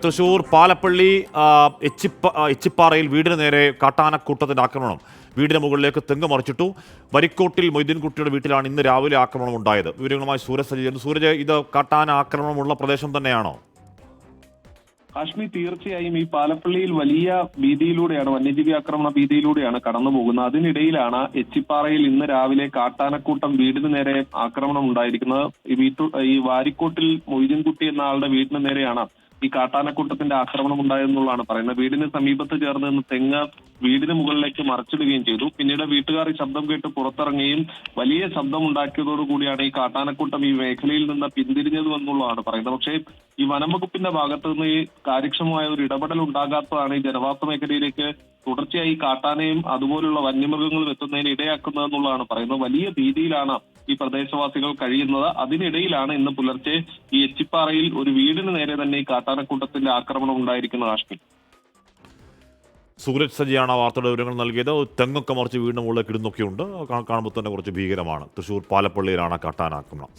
തൃശൂർ പാലപ്പള്ളി എച്ചിപ്പാറയിൽ വീടിന് നേരെ കാട്ടാനക്കൂട്ടത്തിന്റെ ആക്രമണം. വീടിന് മുകളിലേക്ക് തെങ്ങ് മറിച്ചിട്ടു. വരിക്കോട്ടിൽ മൊയ്തീൻകുട്ടിയുടെ വീട്ടിലാണ് ഇന്ന് രാവിലെ ആക്രമണം ഉണ്ടായത്. വിവരങ്ങളുമായി സൂരജ് സജ്ജീകരണം. സൂരജ്, ഇത് കാട്ടാന ആക്രമണമുള്ള പ്രദേശം തന്നെയാണോ? കാശ്മീർ തീർച്ചയായും ഈ പാലപ്പള്ളിയിൽ വലിയ ഭീതിയിലൂടെയാണ്, വന്യജീവി ആക്രമണ ഭീതിയിലൂടെയാണ് കടന്നു പോകുന്നത്. അതിനിടയിലാണ് എച്ചിപ്പാറയിൽ ഇന്ന് രാവിലെ കാട്ടാനക്കൂട്ടം വീടിന് നേരെ ആക്രമണം ഉണ്ടായിരിക്കുന്നത്. ഈ വാരിക്കോട്ടിൽ മൊയ്തീൻകുട്ടി എന്ന ആളുടെ വീടിന് നേരെയാണ് ഈ കാട്ടാനക്കൂട്ടത്തിന്റെ ആക്രമണം ഉണ്ടായെന്നുള്ളതാണ് പറയുന്നത്. വീടിന് സമീപത്ത് ചേർന്ന് നിന്ന് തെങ്ങ് വീടിന് മുകളിലേക്ക് മറിച്ചിടുകയും ചെയ്തു. പിന്നീട് വീട്ടുകാർ ഈ ശബ്ദം കേട്ട് പുറത്തിറങ്ങുകയും വലിയ ശബ്ദം ഉണ്ടാക്കിയതോടുകൂടിയാണ് ഈ കാട്ടാനക്കൂട്ടം ഈ മേഖലയിൽ നിന്ന് പിന്തിരിഞ്ഞത് എന്നുള്ളതാണ് പറയുന്നത്. പക്ഷേ ഈ വനം വകുപ്പിന്റെ ഭാഗത്തു നിന്ന് ഈ കാര്യക്ഷമമായ ഒരു ഇടപെടൽ ഉണ്ടാകാത്തതാണ് ഈ ജനവാസ മേഖലയിലേക്ക് തുടർച്ചയായി കാട്ടാനയും അതുപോലുള്ള വന്യമൃഗങ്ങളും എത്തുന്നതിന് ഇടയാക്കുന്നതെന്നുള്ളതാണ് പറയുന്നത്. വലിയ ഭീതിയിലാണ് ഈ പ്രദേശവാസികൾ കഴിയുന്നത്. അതിനിടയിലാണ് ഇന്ന് പുലർച്ചെ ഈ എച്ചിപ്പാറയിൽ ഒരു വീടിന് നേരെ തന്നെ ഈ കാട്ടാനക്കൂട്ടത്തിന്റെ ആക്രമണം ഉണ്ടായിരിക്കുന്ന കാശ്മീർ. സൂരജ് സജിയാണ് ആ വാർത്തയുടെ വിവരങ്ങൾ നൽകിയത്. തെങ്ങൊക്കെ മറിച്ച് വീടിന് മുകളിലേക്ക് ഇടുന്നൊക്കെയുണ്ട്. കാണുമ്പോൾ തന്നെ കുറച്ച് ഭീകരമാണ്. തൃശൂർ പാലപ്പള്ളിയിലാണ് കാട്ടാനാക്രമണം.